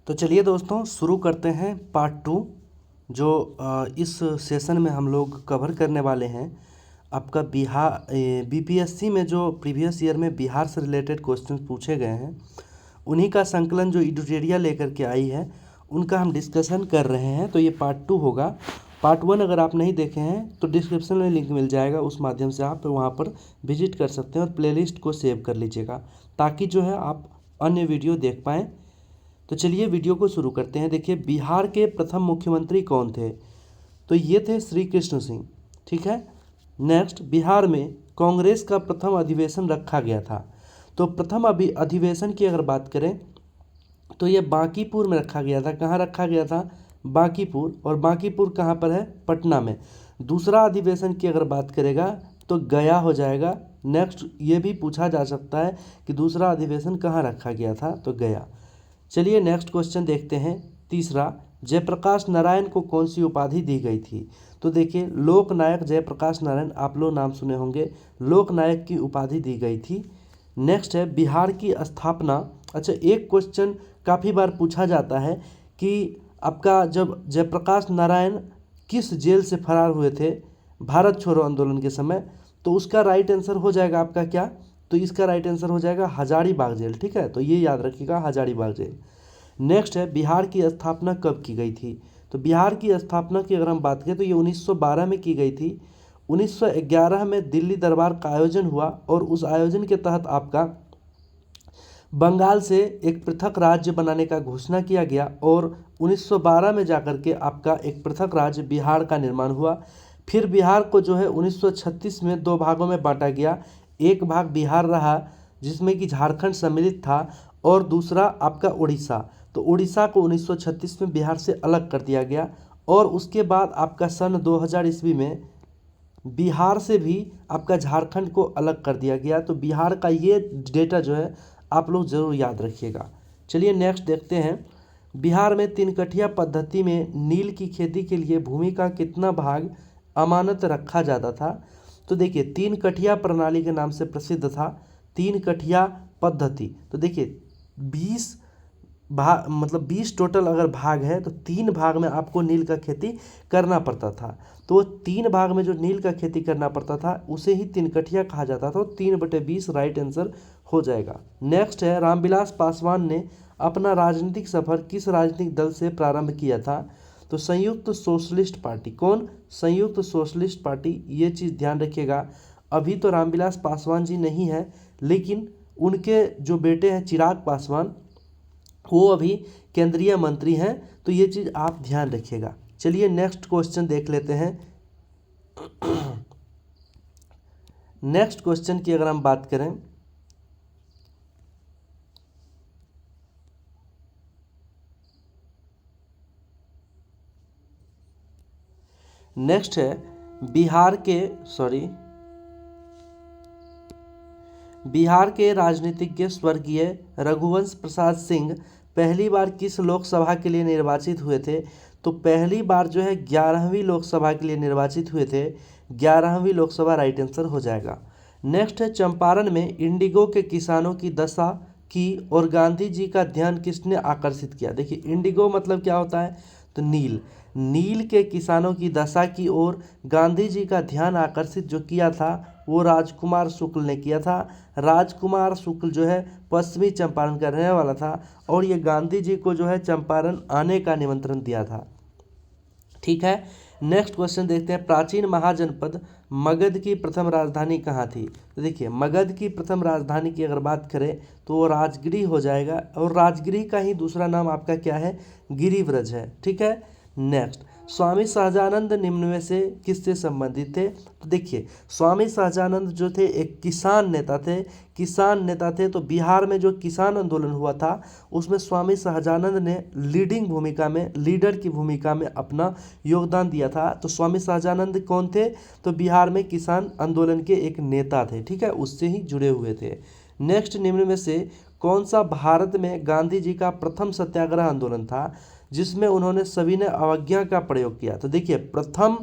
तो चलिए दोस्तों शुरू करते हैं पार्ट 2 जो इस सेशन में हम लोग कवर करने वाले हैं। आपका बिहार बीपीएससी में जो प्रीवियस ईयर में बिहार से रिलेटेड क्वेश्चन पूछे गए हैं उन्हीं का संकलन जो एडिटोरियल लेकर के आई है उनका हम डिस्कशन कर रहे हैं। तो ये पार्ट 2 होगा। पार्ट 1 अगर आप नहीं देखे हैं तो डिस्क्रिप्शन में लिंक मिल जाएगा, उस माध्यम से आप वहाँ पर विजिट कर सकते हैं और प्लेलिस्ट को सेव कर लीजिएगा ताकि जो है आप अन्य वीडियो देख पाएँ। तो चलिए वीडियो को शुरू करते हैं। देखिए बिहार के प्रथम मुख्यमंत्री कौन थे? तो ये थे श्री कृष्ण सिंह। ठीक है। नेक्स्ट, बिहार में कांग्रेस का प्रथम अधिवेशन रखा गया था। तो प्रथम अधिवेशन की अगर बात करें तो ये बांकीपुर में रखा गया था। कहाँ रखा गया था? बांकीपुर। और बांकीपुर कहाँ पर है? पटना में। दूसरा अधिवेशन की अगर बात करेगा तो गया हो जाएगा। नेक्स्ट, ये भी पूछा जा सकता है कि दूसरा अधिवेशन कहाँ रखा गया था? तो गया। चलिए नेक्स्ट क्वेश्चन देखते हैं। तीसरा, जयप्रकाश नारायण को कौन सी उपाधि दी गई थी? तो देखिए लोकनायक जयप्रकाश नारायण, आप लोग नाम सुने होंगे, लोकनायक की उपाधि दी गई थी। नेक्स्ट है बिहार की स्थापना। अच्छा, एक क्वेश्चन काफ़ी बार पूछा जाता है कि आपका जब जयप्रकाश नारायण किस जेल से फरार हुए थे भारत छोड़ो आंदोलन के समय, तो उसका राइट आंसर हो जाएगा आपका क्या? तो इसका राइट आंसर हो जाएगा हजारीबाग जेल। ठीक है, तो ये याद रखिएगा, हजारीबाग जेल। नेक्स्ट है बिहार की स्थापना कब की गई थी? तो बिहार की स्थापना की अगर हम बात करें तो ये 1912 में की गई थी। 1911 में दिल्ली दरबार का आयोजन हुआ और उस आयोजन के तहत आपका बंगाल से एक पृथक राज्य बनाने का घोषणा किया गया और 1912 में जाकर के आपका एक पृथक राज्य बिहार का निर्माण हुआ। फिर बिहार को जो है 1936 में दो भागों में बांटा गया। एक भाग बिहार रहा जिसमें कि झारखंड सम्मिलित था और दूसरा आपका उड़ीसा। तो उड़ीसा को 1936 में बिहार से अलग कर दिया गया और उसके बाद आपका सन 2000 ईस्वी में बिहार से भी आपका झारखंड को अलग कर दिया गया। तो बिहार का ये डेटा जो है आप लोग ज़रूर याद रखिएगा। चलिए नेक्स्ट देखते हैं। बिहार में तीन कठिया पद्धति में नील की खेती के लिए भूमि का कितना भाग अमानत रखा जाता था? तो देखिए तीन कठिया प्रणाली के नाम से प्रसिद्ध था तीन कठिया पद्धति। तो देखिए 20 भाग मतलब 20 टोटल अगर भाग है तो 3 भाग में आपको नील का खेती करना पड़ता था। तो 3 भाग में जो नील का खेती करना पड़ता था उसे ही तीन कठिया कहा जाता था। 3/20 राइट आंसर हो जाएगा। नेक्स्ट है रामविलास पासवान ने अपना राजनीतिक सफर किस राजनीतिक दल से प्रारंभ किया था? तो संयुक्त सोशलिस्ट पार्टी। कौन? संयुक्त सोशलिस्ट पार्टी। ये चीज़ ध्यान रखिएगा। अभी तो रामविलास पासवान जी नहीं है लेकिन उनके जो बेटे हैं चिराग पासवान वो अभी केंद्रीय मंत्री हैं। तो ये चीज़ आप ध्यान रखिएगा। चलिए नेक्स्ट क्वेश्चन देख लेते हैं। नेक्स्ट क्वेश्चन की अगर हम बात करें नेक्स्ट है बिहार के राजनीतिज्ञ स्वर्गीय रघुवंश प्रसाद सिंह पहली बार किस लोकसभा के लिए निर्वाचित हुए थे? तो पहली बार जो है 11वीं लोकसभा के लिए निर्वाचित हुए थे। 11वीं लोकसभा राइट आंसर हो जाएगा। नेक्स्ट है चंपारण में इंडिगो के किसानों की दशा की और गांधी जी का ध्यान किसने आकर्षित किया? देखिए इंडिगो मतलब क्या होता है? तो नील के किसानों की दशा की ओर गांधी जी का ध्यान आकर्षित जो किया था वो राजकुमार शुक्ल ने किया था। राजकुमार शुक्ल जो है पश्चिमी चंपारण का रहने वाला था और ये गांधी जी को जो है चंपारण आने का निमंत्रण दिया था। ठीक है। नेक्स्ट क्वेश्चन देखते हैं। प्राचीन महाजनपद मगध की प्रथम राजधानी कहाँ थी? तो देखिए मगध की प्रथम राजधानी की अगर बात करें तो वो राजगिरी हो जाएगा और राजगिरी का ही दूसरा नाम आपका क्या है? गिरिव्रज है। ठीक है। नेक्स्ट, स्वामी सहजानंद निम्न में से किससे संबंधित थे? तो देखिए स्वामी सहजानंद जो थे एक किसान नेता थे। तो बिहार में जो किसान आंदोलन हुआ था उसमें स्वामी सहजानंद ने लीडर की भूमिका में अपना योगदान दिया था। तो स्वामी सहजानंद कौन थे? तो बिहार में किसान आंदोलन के एक नेता थे। ठीक है, उससे ही जुड़े हुए थे। नेक्स्ट, निम्न में से कौन सा भारत में गांधी जी का प्रथम सत्याग्रह आंदोलन था जिसमें उन्होंने सविनय अवज्ञा का प्रयोग किया? तो देखिए प्रथम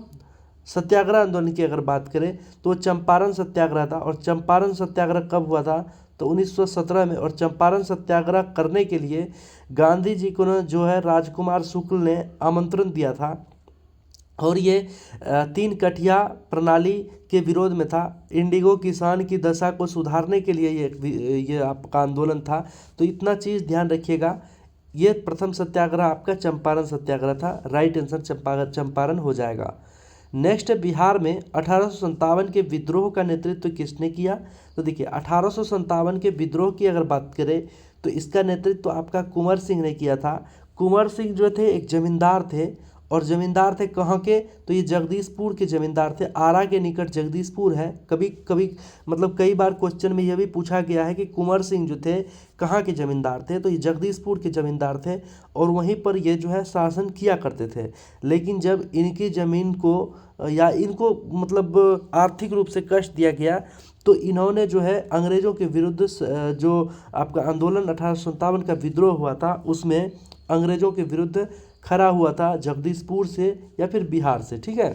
सत्याग्रह आंदोलन की अगर बात करें तो चंपारण सत्याग्रह था। और चंपारण सत्याग्रह कब हुआ था? तो 1917 में। और चंपारण सत्याग्रह करने के लिए गांधी जी को न जो है राजकुमार शुक्ल ने आमंत्रण दिया था, और ये 3 कठिया प्रणाली के विरोध में था। इंडिगो किसान की दशा को सुधारने के लिए ये आपका आंदोलन था। तो इतना चीज़ ध्यान रखिएगा। ये प्रथम सत्याग्रह आपका चंपारण सत्याग्रह था। राइट आंसर चंपारण हो जाएगा। नेक्स्ट है, बिहार में 1857 के विद्रोह का नेतृत्व किसने किया? तो देखिए 1857 के विद्रोह की अगर बात करें तो इसका नेतृत्व आपका कुंवर सिंह ने किया था। कुंवर सिंह जो थे एक जमींदार थे, और जमींदार थे कहाँ के? तो ये जगदीशपुर के जमींदार थे। आरा के निकट जगदीशपुर है। कभी कभी मतलब कई बार क्वेश्चन में यह भी पूछा गया है कि कुंवर सिंह जो थे कहाँ के जमींदार थे? तो ये जगदीशपुर के जमींदार थे, और वहीं पर ये जो है शासन किया करते थे। लेकिन जब इनकी ज़मीन को या इनको मतलब आर्थिक रूप से कष्ट दिया गया, तो इन्होंने जो है अंग्रेज़ों के विरुद्ध जो आपका आंदोलन 1857 का विद्रोह हुआ था, उसमें अंग्रेज़ों के विरुद्ध खड़ा हुआ था, जगदीशपुर से या फिर बिहार से। ठीक है।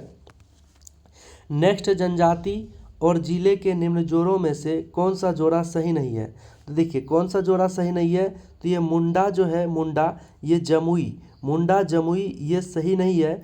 नेक्स्ट, जनजाति और जिले के निम्न जोड़ों में से कौन सा जोड़ा सही नहीं है? तो देखिए कौन सा जोड़ा सही नहीं है? तो ये मुंडा जो है, मुंडा, ये जमुई, मुंडा जमुई, ये सही नहीं है।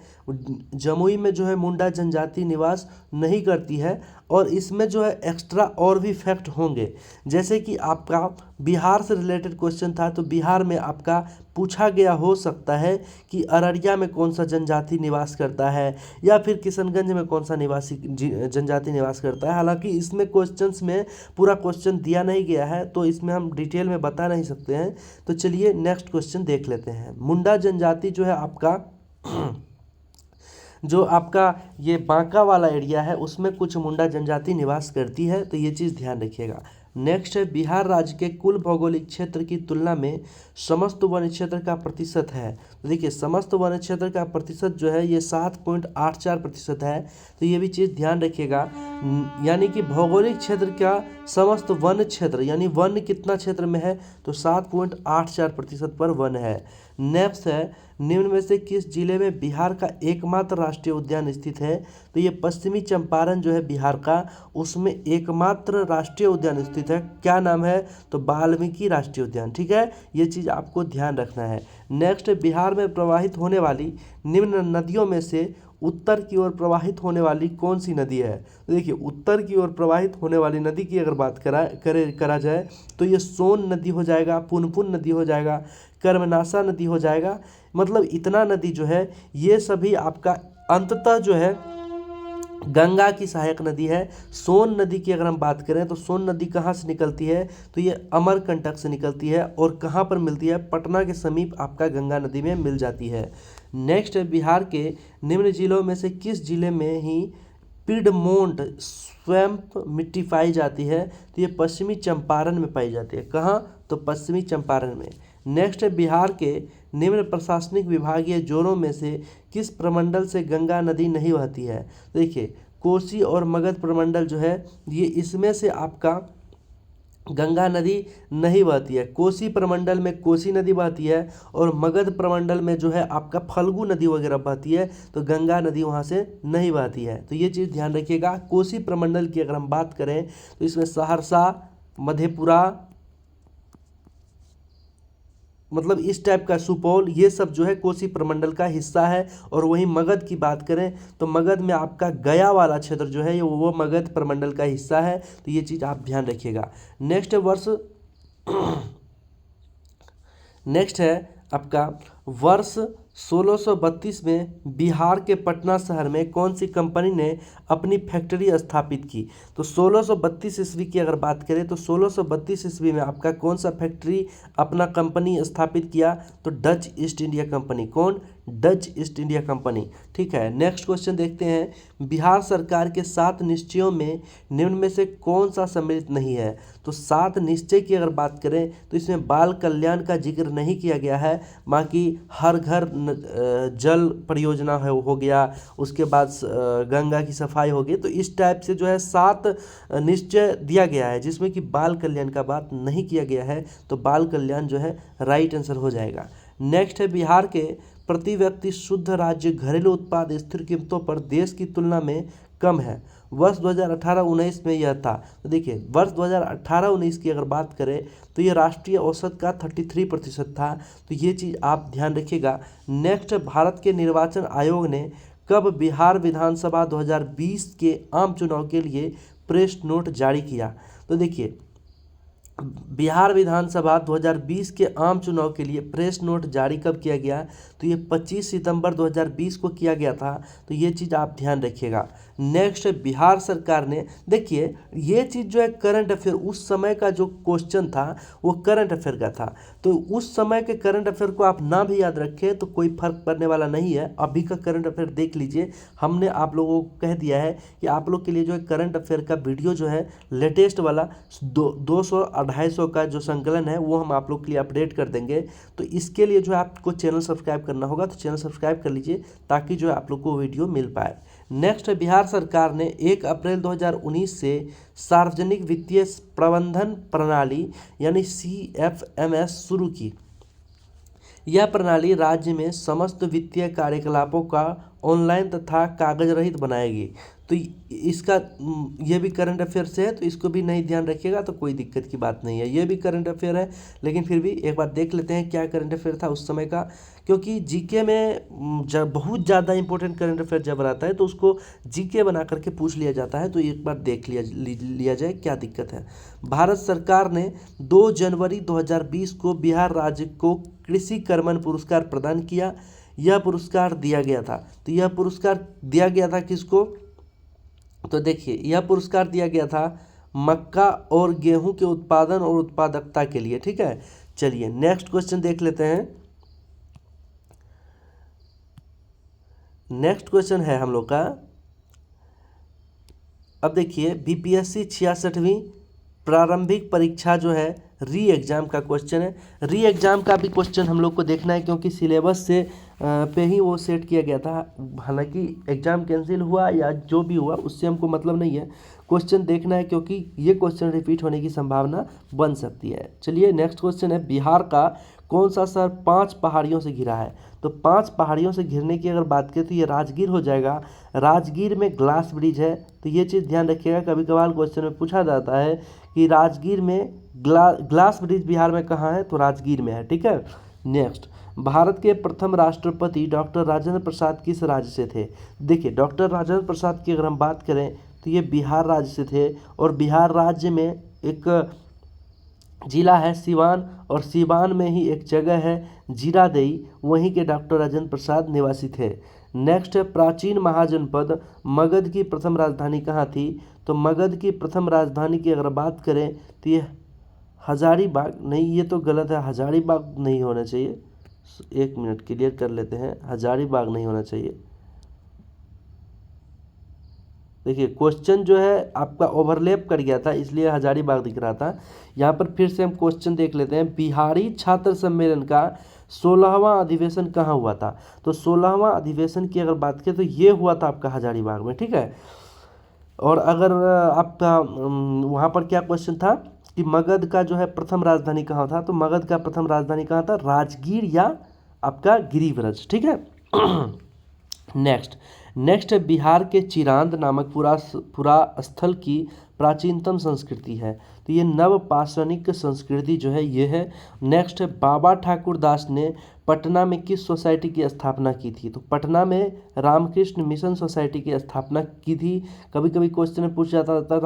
जमुई में जो है मुंडा जनजाति निवास नहीं करती है। और इसमें जो है एक्स्ट्रा और भी फैक्ट होंगे, जैसे कि आपका बिहार से रिलेटेड क्वेश्चन था, तो बिहार में आपका पूछा गया हो सकता है कि अररिया में कौन सा जनजाति निवास करता है, या फिर किशनगंज में कौन सा जनजाति निवास करता है। हालांकि इसमें क्वेश्चंस में पूरा क्वेश्चन दिया नहीं गया है, तो इसमें हम डिटेल में बता नहीं सकते हैं। तो चलिए नेक्स्ट क्वेश्चन देख लेते हैं। मुंडा जनजाति जो है आपका जो आपका ये बांका वाला एरिया है, उसमें कुछ मुंडा जनजाति निवास करती है, तो ये चीज़ ध्यान रखिएगा। नेक्स्ट है, बिहार राज्य के कुल भौगोलिक क्षेत्र की तुलना में समस्त वन क्षेत्र का प्रतिशत है। तो देखिए समस्त वन क्षेत्र का प्रतिशत जो है ये 7.84% है। तो ये भी चीज़ ध्यान रखिएगा। यानी कि भौगोलिक क्षेत्र का समस्त वन क्षेत्र, यानी वन कितना क्षेत्र में है? तो 7.84% पर वन है। नेक्स्ट है, निम्न में से किस जिले में बिहार का एकमात्र राष्ट्रीय उद्यान स्थित है? तो ये पश्चिमी चंपारण जो है बिहार का, उसमें एकमात्र राष्ट्रीय उद्यान स्थित है। क्या नाम है? तो वाल्मीकि राष्ट्रीय उद्यान। ठीक है, ये चीज़ आपको ध्यान रखना है। नेक्स्ट, बिहार में प्रवाहित होने वाली निम्न नदियों में से उत्तर की ओर प्रवाहित होने वाली कौन सी नदी है? तो देखिए उत्तर की ओर प्रवाहित होने वाली नदी की अगर बात करा जाए तो ये सोन नदी हो जाएगा, पुनपुन नदी हो जाएगा, कर्मनाशा नदी हो जाएगा। मतलब इतना नदी जो है ये सभी आपका अंततः जो है गंगा की सहायक नदी है। सोन नदी की अगर हम बात करें तो सोन नदी कहाँ से निकलती है? तो ये अमरकंटक से निकलती है, और कहाँ पर मिलती है? पटना के समीप आपका गंगा नदी में मिल जाती है। नेक्स्ट है, बिहार के निम्न जिलों में से किस जिले में ही पिडमोंट स्वैम्प मिट्टी पाई जाती है? तो ये पश्चिमी चंपारण में पाई जाती है। कहाँ? तो पश्चिमी चंपारण में। नेक्स्ट है, बिहार के निम्न प्रशासनिक विभागीय जोड़ों में से किस प्रमंडल से गंगा नदी नहीं बहती है? देखिए कोसी और मगध प्रमंडल जो है ये इसमें से आपका गंगा नदी नहीं बहती है। कोसी प्रमंडल में कोसी नदी बहती है, और मगध प्रमंडल में जो है आपका फल्गु नदी वगैरह बहती है, तो गंगा नदी वहाँ से नहीं बहती है। तो ये चीज़ ध्यान रखिएगा। कोसी प्रमंडल की अगर हम बात करें तो इसमें सहरसा, मधेपुरा, मतलब इस टाइप का सुपौल, ये सब जो है कोसी प्रमंडल का हिस्सा है। और वहीं मगध की बात करें तो मगध में आपका गया वाला क्षेत्र जो है वो मगध प्रमंडल का हिस्सा है। तो ये चीज़ आप ध्यान रखिएगा। नेक्स्ट है आपका वर्ष 1632 में बिहार के पटना शहर में कौन सी कंपनी ने अपनी फैक्ट्री स्थापित की? तो 1632 ईस्वी की अगर बात करें तो 1632 ईस्वी में आपका कौन सा फैक्ट्री अपना कंपनी स्थापित किया? तो डच ईस्ट इंडिया कंपनी। कौन? Dutch East India company. ठीक है, नेक्स्ट क्वेश्चन देखते हैं। बिहार सरकार के 7 निश्चयों में निम्न में से कौन सा सम्मिलित नहीं है? तो 7 निश्चय की अगर बात करें तो इसमें बाल कल्याण का जिक्र नहीं किया गया है। बाकी हर घर जल परियोजना हो गया, उसके बाद गंगा की सफाई हो गई। तो इस टाइप से जो है 7 निश्चय दिया गया है जिसमें कि बाल कल्याण का बात नहीं किया गया है। तो बाल कल्याण जो है राइट आंसर हो जाएगा। नेक्स्ट है, बिहार के प्रति व्यक्ति शुद्ध राज्य घरेलू उत्पाद स्थिर कीमतों पर देश की तुलना में कम है। वर्ष 2018-19 में यह था। तो देखिए वर्ष 2018-19 की अगर बात करें तो ये राष्ट्रीय औसत का 33% था। तो ये चीज़ आप ध्यान रखिएगा। नेक्स्ट, भारत के निर्वाचन आयोग ने कब बिहार विधानसभा 2020 के आम चुनाव के लिए प्रेस नोट जारी किया? तो देखिए बिहार विधानसभा 2020 के आम चुनाव के लिए प्रेस नोट जारी कब किया गया? तो ये 25 सितंबर 2020 को किया गया था। तो ये चीज़ आप ध्यान रखिएगा। नेक्स्ट, बिहार सरकार ने, देखिए ये चीज़ जो है करंट अफेयर, उस समय का जो क्वेश्चन था वो करंट अफेयर का था। तो उस समय के करंट अफेयर को आप ना भी याद रखें तो कोई फर्क पड़ने वाला नहीं है। अभी का करंट अफेयर देख लीजिए। हमने आप लोगों को कह दिया है कि आप लोग के लिए जो है करंट अफेयर का वीडियो जो है लेटेस्ट वाला 200 250 का जो संकलन है वो हम आप लोग के लिए अपडेट कर देंगे। तो इसके लिए जो है आपको चैनल सब्सक्राइब करना होगा। तो चैनल सब्सक्राइब कर लीजिए ताकि जो है आप लोग को वीडियो मिल पाए। नेक्स्ट, बिहार सरकार ने 1 अप्रैल 2019 से सार्वजनिक वित्तीय प्रबंधन प्रणाली यानी CFMS शुरू की। यह प्रणाली राज्य में समस्त वित्तीय कार्यकलापों का ऑनलाइन तथा कागज रहित बनाएगी। तो इसका ये भी करंट अफेयर से है, तो इसको भी नहीं ध्यान रखिएगा तो कोई दिक्कत की बात नहीं है। ये भी करंट अफेयर है, लेकिन फिर भी एक बार देख लेते हैं क्या करंट अफेयर था उस समय का, क्योंकि जीके में जब बहुत ज़्यादा इंपॉर्टेंट करंट अफेयर जब रहता है तो उसको जीके बना करके पूछ लिया जाता है। तो एक बार देख लिया जाए क्या दिक्कत है। भारत सरकार ने 2 जनवरी 2020 को बिहार राज्य को कृषि कर्मण पुरस्कार प्रदान किया। यह पुरस्कार दिया गया था। तो यह पुरस्कार दिया गया था किसको? तो देखिए यह पुरस्कार दिया गया था मक्का और गेहूं के उत्पादन और उत्पादकता के लिए। ठीक है, चलिए नेक्स्ट क्वेश्चन देख लेते हैं। नेक्स्ट क्वेश्चन है हम लोग का, अब देखिए BPSC 66वीं प्रारंभिक परीक्षा जो है री एग्ज़ाम का क्वेश्चन है। री एग्ज़ाम का भी क्वेश्चन हम लोग को देखना है क्योंकि सिलेबस से पे ही वो सेट किया गया था। हालांकि एग्ज़ाम कैंसिल हुआ या जो भी हुआ उससे हमको मतलब नहीं है, क्वेश्चन देखना है क्योंकि ये क्वेश्चन रिपीट होने की संभावना बन सकती है। चलिए नेक्स्ट क्वेश्चन है, बिहार का कौन सा शहर 5 पहाड़ियों से घिरा है? तो 5 पहाड़ियों से घिरने की अगर बात करें तो ये राजगीर हो जाएगा। राजगीर में ग्लास ब्रिज है। तो ये चीज़ ध्यान रखिएगा, कभी कभार क्वेश्चन में पूछा जाता है कि राजगीर में ग्लास ब्रिज बिहार में कहाँ है? तो राजगीर में है। ठीक है, नेक्स्ट, भारत के प्रथम राष्ट्रपति डॉक्टर राजेंद्र प्रसाद किस राज्य से थे? देखिए डॉक्टर राजेंद्र प्रसाद की अगर हम बात करें तो ये बिहार राज्य से थे, और बिहार राज्य में एक जिला है सिवान, और सिवान में ही एक जगह है जीरादेई, वहीं के डॉक्टर राजेंद्र प्रसाद निवासी थे। नेक्स्ट है, प्राचीन महाजनपद मगध की प्रथम राजधानी कहाँ थी? तो मगध की प्रथम राजधानी की अगर बात करें तो ये हजारीबाग, नहीं ये तो गलत है, हजारीबाग नहीं होना चाहिए। एक मिनट क्लियर कर लेते हैं, हजारीबाग नहीं होना चाहिए। देखिए क्वेश्चन जो है आपका ओवरलैप कर गया था इसलिए हजारीबाग दिख रहा था। यहाँ पर फिर से हम क्वेश्चन देख लेते हैं, बिहारी छात्र सम्मेलन का 16वां अधिवेशन कहाँ हुआ था? तो 16वां अधिवेशन की अगर बात करें तो ये हुआ था आपका हजारीबाग में। ठीक है, और अगर आपका वहाँ पर क्या क्वेश्चन था कि मगध का जो है प्रथम राजधानी कहाँ था? तो मगध का प्रथम राजधानी कहाँ था? राजगीर या आपका गिरिव्रज। ठीक है, नेक्स्ट है, बिहार के चिरांद नामक पुरा स्थल की प्राचीनतम संस्कृति है। तो ये नवपाषाणिक संस्कृति जो है ये है। नेक्स्ट है, बाबा ठाकुर दास ने पटना में किस सोसाइटी की स्थापना की थी? तो पटना में रामकृष्ण मिशन सोसाइटी की स्थापना की थी। कभी कभी क्वेश्चन में पूछा जाता था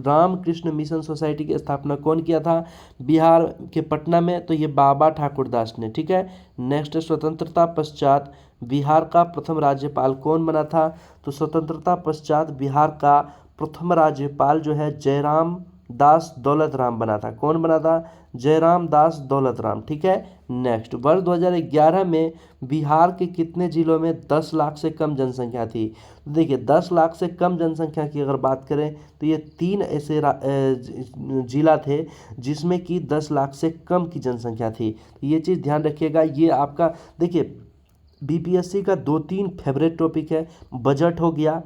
रामकृष्ण मिशन सोसाइटी की स्थापना कौन किया था बिहार के पटना में? तो ये बाबा ठाकुर दास ने। ठीक है, नेक्स्ट, स्वतंत्रता पश्चात बिहार का प्रथम राज्यपाल कौन बना था? तो स्वतंत्रता पश्चात बिहार का प्रथम राज्यपाल जो है जयराम दास दौलत राम बना था। कौन बना था? जयराम दास दौलत राम। ठीक है, नेक्स्ट, वर्ष 2011 में बिहार के कितने जिलों में 10 लाख से कम जनसंख्या थी? तो देखिए 10 लाख से कम जनसंख्या की अगर बात करें तो ये 3 ऐसे जिला थे जिसमें कि 10 लाख से कम की जनसंख्या थी। ये चीज़ ध्यान रखिएगा। ये आपका देखिए BPSC का 2-3 फेवरेट टॉपिक है, बजट हो गया,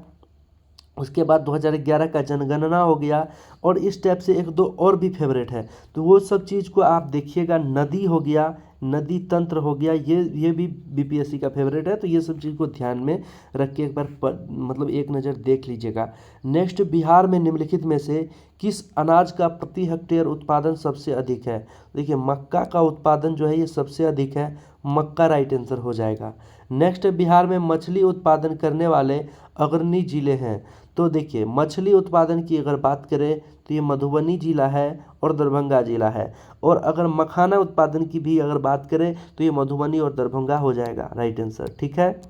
उसके बाद 2011 का जनगणना हो गया, और इस टाइप से 1-2 और भी फेवरेट है। तो वो सब चीज़ को आप देखिएगा। नदी हो गया, नदी तंत्र हो गया, ये भी बीपीएससी का फेवरेट है। तो ये सब चीज़ को ध्यान में रख के एक बार मतलब एक नज़र देख लीजिएगा। नेक्स्ट, बिहार में निम्नलिखित में से किस अनाज का प्रति हेक्टेयर उत्पादन सबसे अधिक है? देखिए मक्का का उत्पादन जो है ये सबसे अधिक है, मक्का राइट आंसर हो जाएगा। नेक्स्ट, बिहार में मछली उत्पादन करने वाले अग्रणी जिले हैं। तो देखिए मछली उत्पादन की अगर बात करें तो ये मधुबनी जिला है और दरभंगा जिला है। और अगर मखाना उत्पादन की भी अगर बात करें तो ये मधुबनी और दरभंगा हो जाएगा राइट आंसर, ठीक है।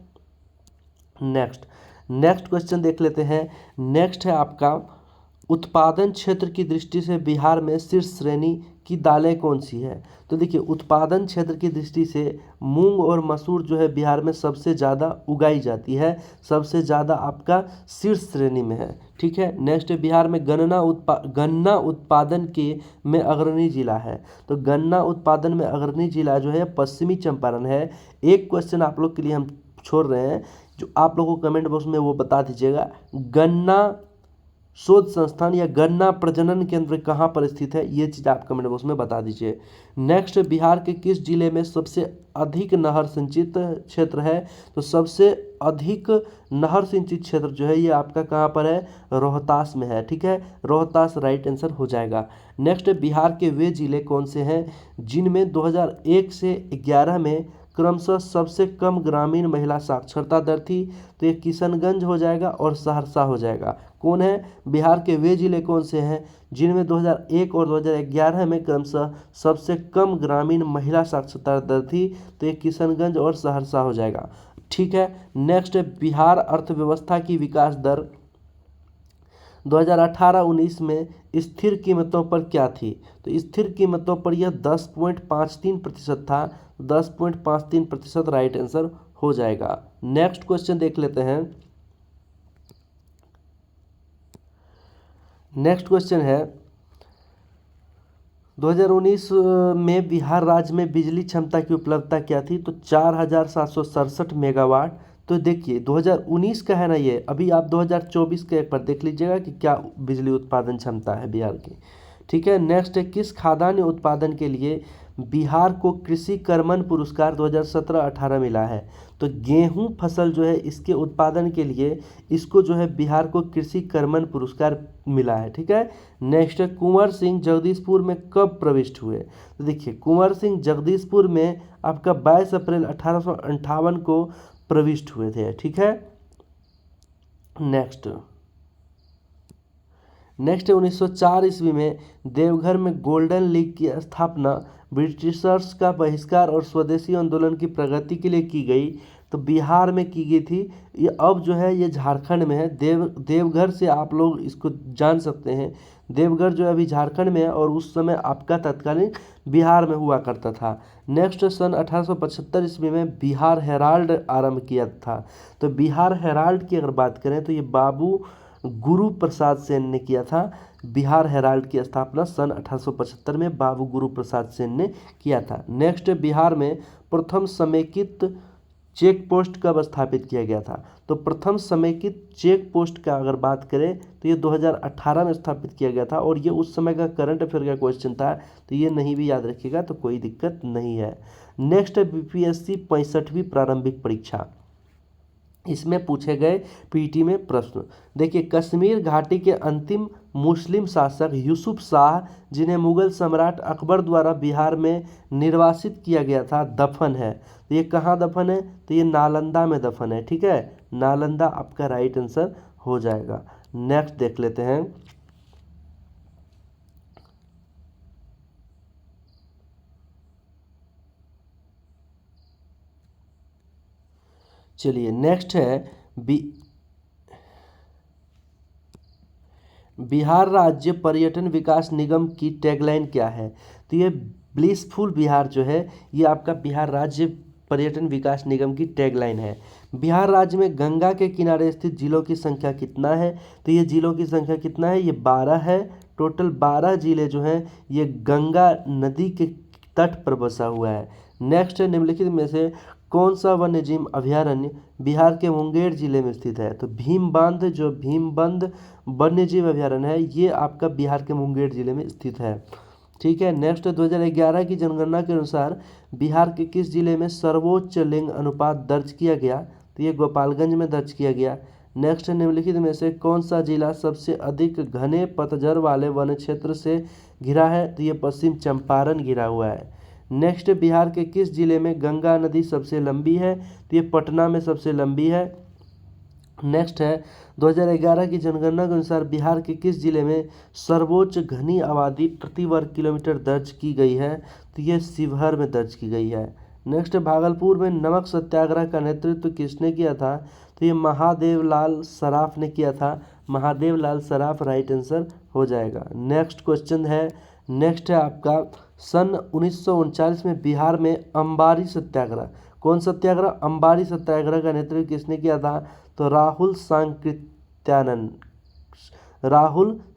नेक्स्ट क्वेश्चन देख लेते हैं। नेक्स्ट है आपका, उत्पादन क्षेत्र की दृष्टि से बिहार में शीर्ष श्रेणी की दालें कौन सी है? तो देखिए उत्पादन क्षेत्र की दृष्टि से मूंग और मसूर जो है बिहार में सबसे ज़्यादा उगाई जाती है, सबसे ज़्यादा आपका शीर्ष श्रेणी में है, ठीक है। नेक्स्ट, बिहार में गन्ना उत्पादन के में अग्रणी जिला है। तो गन्ना उत्पादन में अग्रणी जिला जो है पश्चिमी चंपारण है। एक क्वेश्चन आप लोग के लिए हम छोड़ रहे हैं, जो आप लोगों को कमेंट बॉक्स में वो बता दीजिएगा, गन्ना शोध संस्थान या गन्ना प्रजनन केंद्र कहाँ पर स्थित है? ये चीज़ आप कमेंट बॉक्स में बता दीजिए। नेक्स्ट, बिहार के किस जिले में सबसे अधिक नहर सिंचित क्षेत्र है? तो सबसे अधिक नहर सिंचित क्षेत्र जो है ये आपका कहाँ पर है? रोहतास में है, ठीक है। रोहतास राइट आंसर हो जाएगा। नेक्स्ट, बिहार के वे जिले कौन से हैं जिनमें 2001 से 11 में क्रमशः सबसे कम ग्रामीण महिला साक्षरता दर थी? तो ये किशनगंज हो जाएगा और सहरसा हो जाएगा। कौन है? बिहार के वे जिले कौन से हैं जिनमें 2001 और 2011 में क्रमशः सबसे कम ग्रामीण महिला साक्षरता दर थी? तो ये किशनगंज और सहरसा हो जाएगा, ठीक है। नेक्स्ट, बिहार अर्थव्यवस्था की विकास दर 2018-19 में स्थिर कीमतों पर क्या थी? तो स्थिर कीमतों पर यह 10.53% था। 10.53% राइट आंसर हो जाएगा। नेक्स्ट क्वेश्चन देख लेते हैं। नेक्स्ट क्वेश्चन है, 2019 में बिहार राज्य में बिजली क्षमता की उपलब्धता क्या थी? तो 4767 मेगावाट। तो देखिए 2019 का है ना ये, अभी आप 2024 के एक बार देख लीजिएगा कि क्या बिजली उत्पादन क्षमता है बिहार की, ठीक है। नेक्स्ट है, किस खाद्यान्न उत्पादन के लिए बिहार को कृषि कर्मण पुरस्कार 2017-18 मिला है? तो गेहूं फसल जो है इसके उत्पादन के लिए इसको जो है बिहार को कृषि कर्मण पुरस्कार मिला है, ठीक है। नेक्स्ट है, कुंवर सिंह जगदीशपुर में कब प्रविष्ट हुए? तो देखिए कुंवर सिंह जगदीशपुर में आपका 22 अप्रैल 1858 को प्रविष्ट हुए थे, ठीक है। नेक्स्ट 1904 ईस्वी में देवघर में गोल्डन लीग की स्थापना ब्रिटिशर्स का बहिष्कार और स्वदेशी आंदोलन की प्रगति के लिए की गई। तो बिहार में की गई थी। ये अब जो है ये झारखंड में है। देवघर से आप लोग इसको जान सकते हैं। देवघर जो है अभी झारखंड में है और उस समय आपका तत्कालीन बिहार में हुआ करता था। नेक्स्ट, सन 1875 ईस्वी में बिहार हेराल्ड आरंभ किया था। तो बिहार हेराल्ड की अगर बात करें तो ये बाबू गुरु प्रसाद सेन ने किया था। बिहार हेराल्ड की स्थापना सन 1875 में बाबू गुरु प्रसाद सेन ने किया था। नेक्स्ट, बिहार में प्रथम समेकित चेक पोस्ट कब स्थापित किया गया था? तो प्रथम समेकित चेक पोस्ट का अगर बात करें तो ये 2018 में स्थापित किया गया था और ये उस समय का करंट अफेयर का क्वेश्चन था, तो ये नहीं भी याद रखिएगा तो कोई दिक्कत नहीं है। नेक्स्ट, बीपीएससी 65वीं प्रारंभिक परीक्षा, इसमें पूछे गए पीटी में प्रश्न। देखिए, कश्मीर घाटी के अंतिम मुस्लिम शासक यूसुफ शाह, जिन्हें मुगल सम्राट अकबर द्वारा बिहार में निर्वासित किया गया था, दफन है। तो ये कहाँ दफन है? तो ये नालंदा में दफन है, ठीक है। नालंदा आपका राइट आंसर हो जाएगा। नेक्स्ट देख लेते हैं। चलिए नेक्स्ट है, बिहार राज्य पर्यटन विकास निगम की टैगलाइन क्या है? तो ये ब्लिसफुल बिहार जो है ये आपका बिहार राज्य पर्यटन विकास निगम की टैगलाइन है। बिहार राज्य में गंगा के किनारे स्थित जिलों की संख्या कितना है? तो ये जिलों की संख्या कितना है? ये 12 है। टोटल 12 जिले जो हैं ये गंगा नदी के तट पर बसा हुआ है। नेक्स्ट है, निम्नलिखित में से कौन सा वन्यजीव अभयारण्य बिहार के मुंगेर जिले में स्थित है? तो भीमबंध वन्यजीव अभयारण्य है, ये आपका बिहार के मुंगेर जिले में स्थित है, ठीक है। नेक्स्ट 2011 की जनगणना के अनुसार बिहार के किस जिले में सर्वोच्च लिंग अनुपात दर्ज किया गया? तो ये गोपालगंज में दर्ज किया गया। नेक्स्ट, निम्नलिखित में से कौन सा जिला सबसे अधिक घने पतझड़ वाले वन क्षेत्र से घिरा है? तो ये पश्चिम चंपारण घिरा हुआ है। नेक्स्ट, बिहार के किस जिले में गंगा नदी सबसे लंबी है? तो ये पटना में सबसे लंबी है। नेक्स्ट है 2011 की जनगणना के अनुसार बिहार के किस जिले में सर्वोच्च घनी आबादी प्रति वर्ग किलोमीटर दर्ज की गई है? तो ये शिवहर में दर्ज की गई है। नेक्स्ट, भागलपुर में नमक सत्याग्रह का नेतृत्व किसने किया था? तो ये महादेवलाल सराफ ने किया था। महादेवलाल सराफ राइट आंसर हो जाएगा। नेक्स्ट क्वेश्चन है, नेक्स्ट है आपका सन 1939 में बिहार में अंबारी सत्याग्रह, कौन सत्याग्रह? अंबारी सत्याग्रह का नेतृत्व किसने किया था? तो राहुल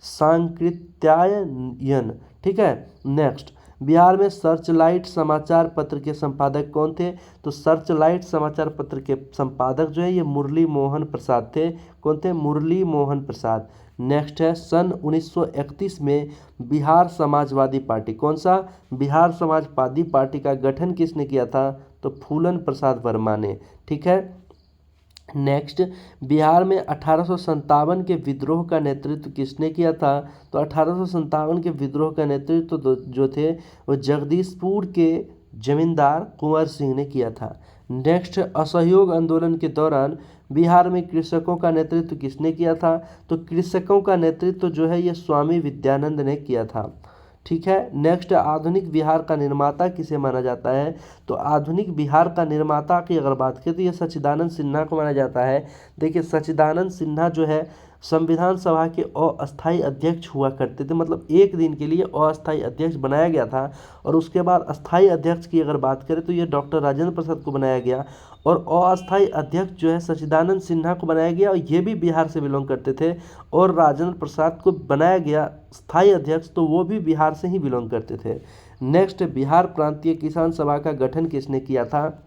सांकृत्यायन। ठीक है। नेक्स्ट, बिहार में सर्चलाइट समाचार पत्र के संपादक कौन थे? तो सर्चलाइट समाचार पत्र के संपादक जो है ये मुरली मोहन प्रसाद थे। कौन थे? मुरली मोहन प्रसाद। नेक्स्ट है सन 1931 में बिहार समाजवादी पार्टी, कौन सा? बिहार समाजवादी पार्टी का गठन किसने किया था? तो फूलन प्रसाद वर्मा ने। ठीक है। नेक्स्ट, बिहार में 1857 के विद्रोह का नेतृत्व किसने किया था? तो 1857 के विद्रोह का नेतृत्व जो थे वो जगदीशपुर के जमींदार कुंवर सिंह ने किया था। नेक्स्ट, असहयोग आंदोलन के दौरान बिहार में कृषकों का नेतृत्व किसने किया था? तो कृषकों का नेतृत्व जो है ये स्वामी विद्यानंद ने किया था। ठीक है। नेक्स्ट, आधुनिक बिहार का निर्माता किसे माना जाता है? तो आधुनिक बिहार का निर्माता की अगर बात करें तो ये सच्चिदानंद सिन्हा को माना जाता है। देखिए, सच्चिदानंद सिन्हा जो है संविधान सभा के अस्थायी अध्यक्ष हुआ करते थे, मतलब एक दिन के लिए अस्थायी अध्यक्ष बनाया गया था। और उसके बाद अस्थायी अध्यक्ष की अगर बात करें तो ये डॉक्टर राजेंद्र प्रसाद को बनाया गया, और अस्थायी अध्यक्ष जो है सच्चिदानंद सिन्हा को बनाया गया, और ये भी बिहार से बिलोंग करते थे। और राजेंद्र प्रसाद को बनाया गया स्थायी अध्यक्ष, तो वो भी बिहार से ही बिलोंग करते थे। नेक्स्ट, बिहार प्रांतीय किसान सभा का गठन किसने किया था?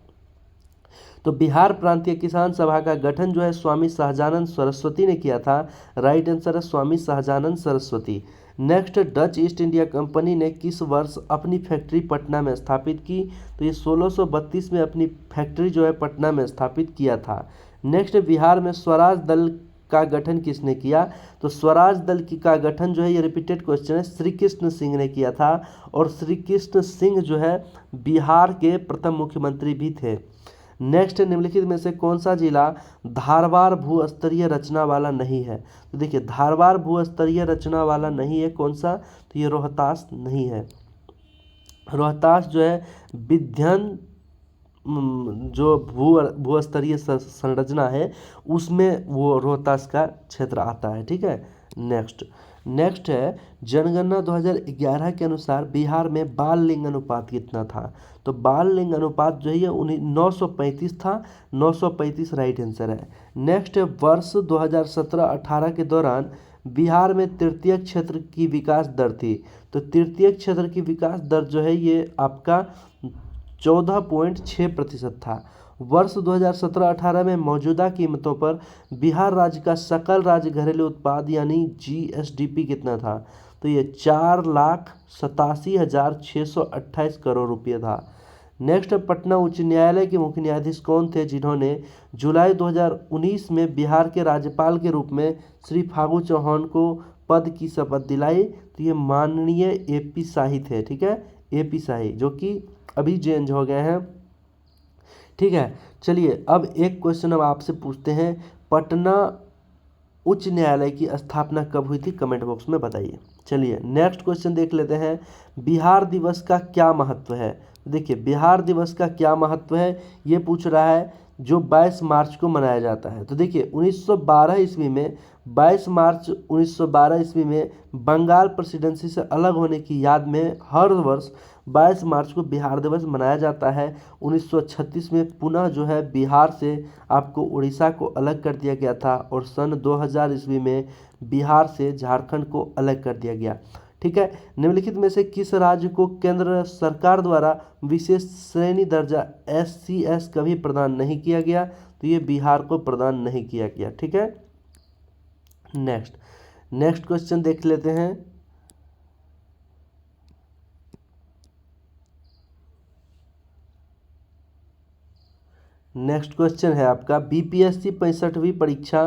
तो बिहार प्रांतीय किसान सभा का गठन जो है स्वामी सहजानंद सरस्वती ने किया था। राइट आंसर है Swami Sahajanand Saraswati. Next, Dutch East India Company ने किस वर्ष अपनी फैक्ट्री पटना में स्थापित की? तो ये 1632 में अपनी फैक्ट्री जो है पटना में स्थापित किया था। नेक्स्ट, बिहार में स्वराज दल का गठन किसने किया? तो स्वराज दल का गठन जो है ये रिपीटेड क्वेश्चन है, श्री कृष्ण सिंह ने किया था। और श्री कृष्ण सिंह जो है बिहार के प्रथम मुख्यमंत्री भी थे। नेक्स्ट, निम्नलिखित में से कौन सा जिला धारवाड़ भूस्तरीय रचना वाला नहीं है? तो देखिए, धारवाड़ भूस्तरीय रचना वाला नहीं है, कौन सा? तो ये रोहतास नहीं है। रोहतास जो है विध्यन जो भूस्तरीय संरचना है उसमें वो रोहतास का क्षेत्र आता है। ठीक है। नेक्स्ट है जनगणना 2011 के अनुसार बिहार में बाल लिंग अनुपात कितना था? तो बाल लिंग अनुपात जो है ये 935 था। 935 राइट आंसर है। नेक्स्ट है वर्ष 2017-18 के दौरान बिहार में तृतीय क्षेत्र की विकास दर थी। तो तृतीय क्षेत्र की विकास दर जो है ये आपका 14.6% था। वर्ष 2017-18 में मौजूदा कीमतों पर बिहार राज्य का सकल राज्य घरेलू उत्पाद यानी GSDP कितना था? तो ये 4,87,628 करोड़ रुपये था। नेक्स्ट, पटना उच्च न्यायालय के मुख्य न्यायाधीश कौन थे जिन्होंने जुलाई 2019 में बिहार के राज्यपाल के रूप में श्री फागू चौहान को पद की शपथ दिलाई? तो ये माननीय AP शाही थे। ठीक है, AP शाही जो कि अभी चेंज हो गए हैं। ठीक है। चलिए, अब एक क्वेश्चन हम आपसे पूछते हैं, पटना उच्च न्यायालय की स्थापना कब हुई थी? कमेंट बॉक्स में बताइए। चलिए, नेक्स्ट क्वेश्चन देख लेते हैं, बिहार दिवस का क्या महत्व है? देखिए, बिहार दिवस का क्या महत्व है ये पूछ रहा है, जो 22 मार्च को मनाया जाता है। तो देखिए, 1912 ईस्वी में 22 मार्च 1912 ईस्वी में बंगाल प्रेसिडेंसी से अलग होने की याद में हर वर्ष 22 मार्च को बिहार दिवस मनाया जाता है। 1936 में पुनः जो है बिहार से आपको उड़ीसा को अलग कर दिया गया था, और सन 2000 ईस्वी में बिहार से झारखंड को अलग कर दिया गया। ठीक है। निम्नलिखित में से किस राज्य को केंद्र सरकार द्वारा विशेष श्रेणी दर्जा SCS कभी प्रदान नहीं किया गया? तो ये बिहार को प्रदान नहीं किया गया। ठीक है। नेक्स्ट क्वेश्चन देख लेते हैं, नेक्स्ट क्वेश्चन है आपका बीपीएससी 65वीं परीक्षा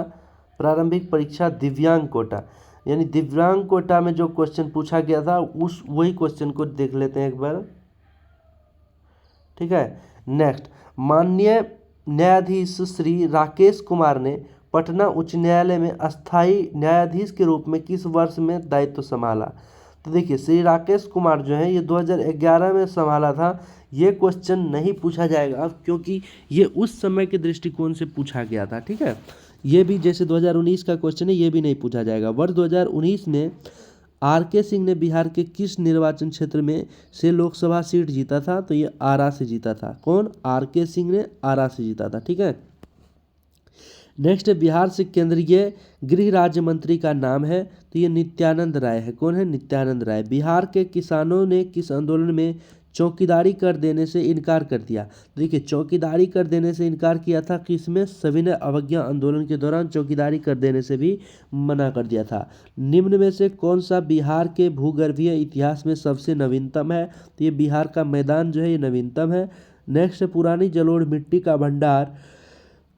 प्रारंभिक परीक्षा दिव्यांग कोटा, यानी दिव्यांग कोटा में जो क्वेश्चन पूछा गया था उस वही क्वेश्चन को देख लेते हैं एक बार। ठीक है, नेक्स्ट, माननीय न्यायाधीश श्री राकेश कुमार ने पटना उच्च न्यायालय में अस्थायी न्यायाधीश के रूप में किस वर्ष में दायित्व संभाला? तो देखिए श्री राकेश कुमार जो है ये 2011 में संभाला था। ये क्वेश्चन नहीं पूछा जाएगा क्योंकि ये उस समय के दृष्टिकोण से पूछा गया था। ठीक है, ये भी जैसे 2019 का क्वेश्चन है, ये भी नहीं पूछा जाएगा। वर्ष 2019 में आर.के. सिंह ने बिहार के किस निर्वाचन क्षेत्र में से लोकसभा सीट जीता था? तो ये आरा से जीता था। कौन? आर.के. सिंह ने आरा से जीता था। ठीक है, नेक्स्ट, बिहार से केंद्रीय गृह राज्य मंत्री का नाम है? तो ये नित्यानंद राय है। कौन है? नित्यानंद राय। बिहार के किसानों ने किस आंदोलन में चौकीदारी कर देने से इनकार कर दिया? देखिए चौकीदारी कर देने से इनकार किया था किसमें? सविनय अवज्ञा आंदोलन के दौरान चौकीदारी कर देने से भी मना कर दिया था। निम्न में से कौन सा बिहार के भूगर्भीय इतिहास में सबसे नवीनतम है? तो ये बिहार का मैदान जो है ये नवीनतम है। नेक्स्ट, पुरानी जलोढ़ मिट्टी का भंडार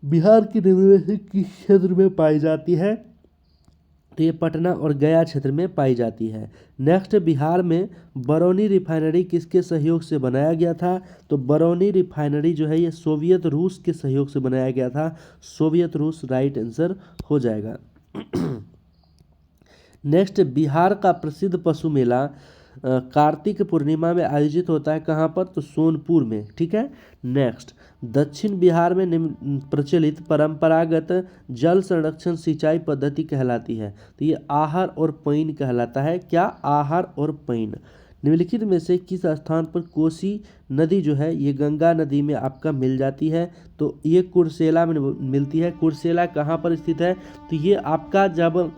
बिहार के निम्न में से किस क्षेत्र में पाई जाती है? तो ये पटना और गया क्षेत्र में पाई जाती है। नेक्स्ट, बिहार में बरौनी रिफाइनरी किसके सहयोग से बनाया गया था? तो बरौनी रिफाइनरी जो है ये सोवियत रूस के सहयोग से बनाया गया था। सोवियत रूस राइट आंसर हो जाएगा। नेक्स्ट, बिहार का प्रसिद्ध पशु मेला कार्तिक पूर्णिमा में आयोजित होता है कहाँ पर? तो सोनपुर में। ठीक है, नेक्स्ट, दक्षिण बिहार में प्रचलित परंपरागत जल संरक्षण सिंचाई पद्धति कहलाती है? तो ये आहर और पैन कहलाता है। क्या? आहर और पैन। निम्नलिखित में से किस स्थान पर कोसी नदी जो है ये गंगा नदी में आपका मिल जाती है? तो ये कुर्सेला में मिलती है। कुर्सेला कहाँ पर स्थित है? तो ये आपका जब